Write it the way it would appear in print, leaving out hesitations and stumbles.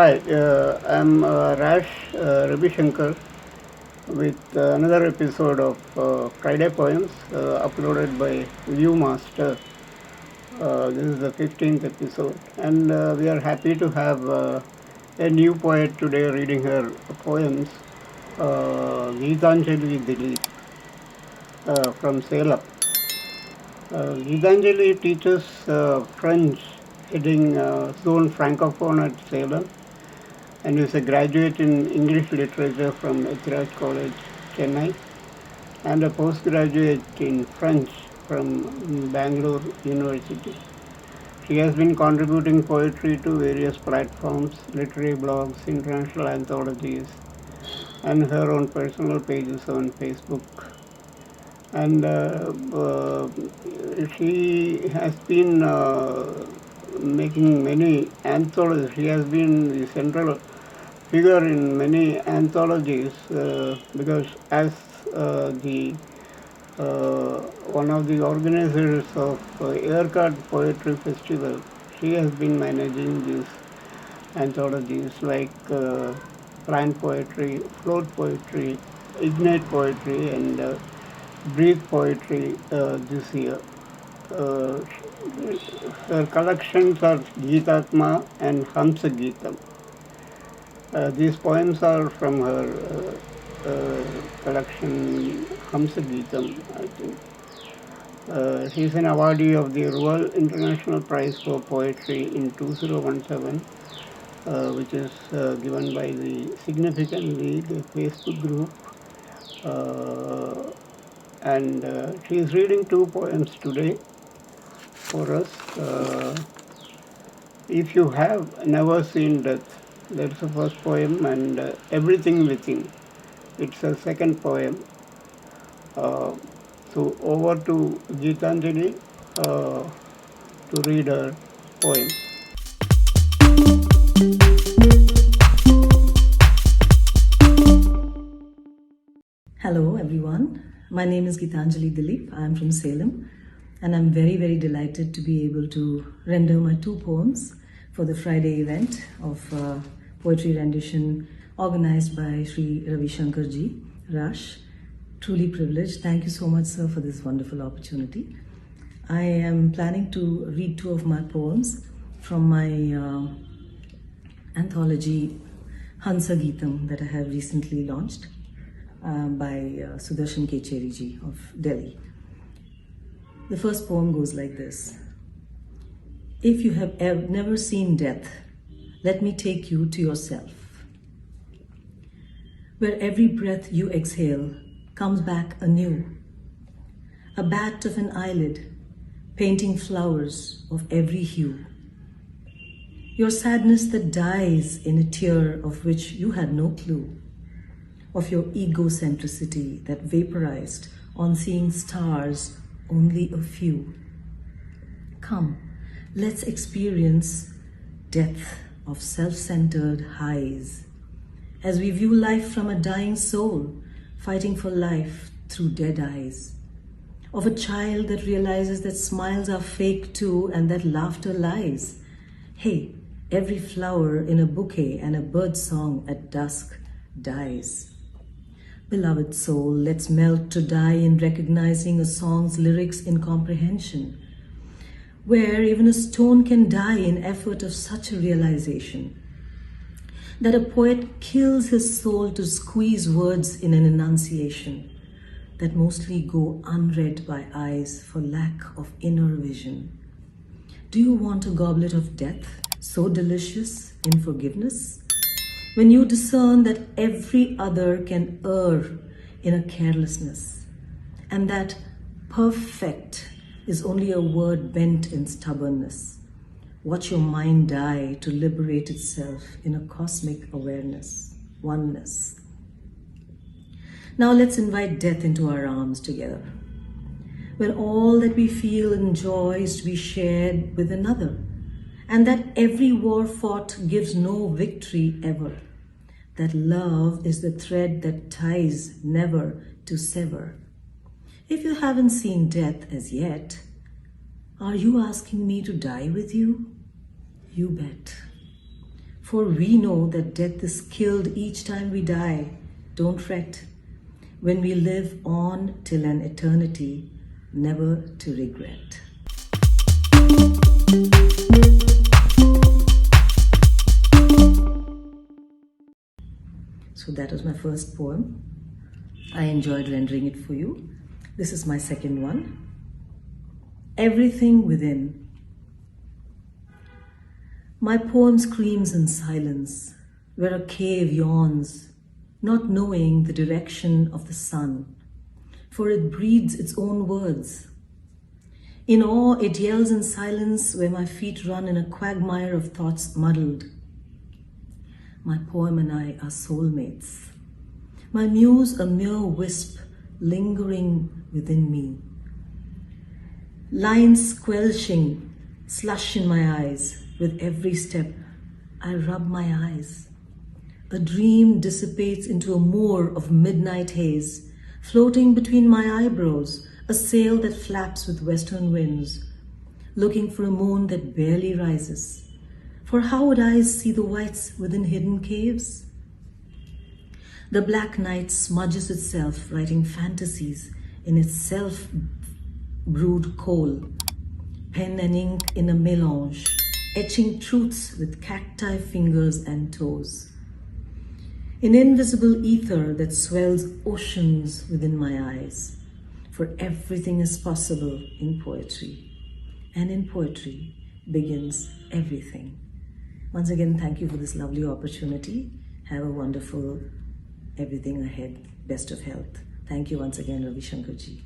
Hi, I'm Rash Ravi Shankar with another episode of Fridaypoems uploaded by viewmaster. This is the 15th episode, and we are happy to have a new poet today reading her poems, Geethanjali Dilip from Salem. Geethanjali teaches French heading Zone Francophone at Salem and is a graduate in English literature from Ethiraj College, Chennai, and a postgraduate in French from Bangalore University. She has been contributing poetry to various platforms, literary blogs, international anthologies, and her own personal pages on Facebook. And she has been making many anthologies. She has been the central figure in many anthologies because as the one of the organizers of Aircard Poetry Festival, she has been managing these anthologies like Plant Poetry, Float Poetry, Ignite Poetry, and Breathe Poetry this year. Uh, Her collections are Geetatma and Hamsa Geetam. These poems are from her collection Hamsa Geetam, I think. She is an awardee of the Rural International Prize for Poetry in 2017, which is given by the Significant League, a Facebook group. Uh, and she is reading two poems today for us. If you have never seen death, that's the first poem, and Everything Within, it's a second poem. Uh, so over to Geethanjali to read her poem. Hello, everyone. My name is Geethanjali Dilip. I'm from Salem, and I'm very, very delighted to be able to render my two poems for the Friday event of poetry rendition organized by Sri Ravi Shankar ji, Rash. Truly privileged. Thank you so much, sir, for this wonderful opportunity. I am planning to read two of my poems from my anthology Hansa Geetam that I have recently launched by Sudarshan Kecheri ji of Delhi. The first poem goes like this. If you have never seen death, let me take you to yourself, where every breath you exhale comes back anew, a bat of an eyelid painting flowers of every hue. Your sadness that dies in a tear of which you had no clue, of your egocentricity that vaporized on seeing stars, only a few. Come, let's experience death of self-centered highs as we view life from a dying soul fighting for life through dead eyes, of a child that realizes that smiles are fake too and that laughter lies. Hey, every flower in a bouquet and a bird's song at dusk dies. Beloved soul, let's melt to die in recognizing a song's lyrics incomprehension, where even a stone can die in effort of such a realization, that a poet kills his soul to squeeze words in an enunciation that mostly go unread by eyes for lack of inner vision. Do you want a goblet of death so delicious in forgiveness? When you discern that every other can err in a carelessness, and that perfect is only a word bent in stubbornness, watch your mind die to liberate itself in a cosmic awareness, oneness. Now let's invite death into our arms together, where all that we feel and joy is to be shared with another, and that every war fought gives no victory ever, that love is the thread that ties never to sever. If you haven't seen death as yet, are you asking me to die with you? You bet. For we know that death is killed each time we die. Don't fret. When we live on till an eternity, never to regret. So that was my first poem. I enjoyed rendering it for you. This is my second one. Everything Within. My poem screams in silence, where a cave yawns, not knowing the direction of the sun, for it breathes its own words. In awe, it yells in silence where my feet run in a quagmire of thoughts muddled. My poem and I are soulmates. My muse a mere wisp lingering within me. Lines squelching, slush in my eyes. With every step, I rub my eyes. A dream dissipates into a moor of midnight haze, floating between my eyebrows, a sail that flaps with western winds, looking for a moon that barely rises. For how would eyes see the whites within hidden caves? The black night smudges itself, writing fantasies in its self-brewed coal, pen and ink in a melange, etching truths with cacti fingers and toes. An invisible ether that swells oceans within my eyes, for everything is possible in poetry, and in poetry begins everything. Once again, thank you for this lovely opportunity. Have a wonderful everything ahead. Best of health. Thank you once again, Ravi Shankar ji.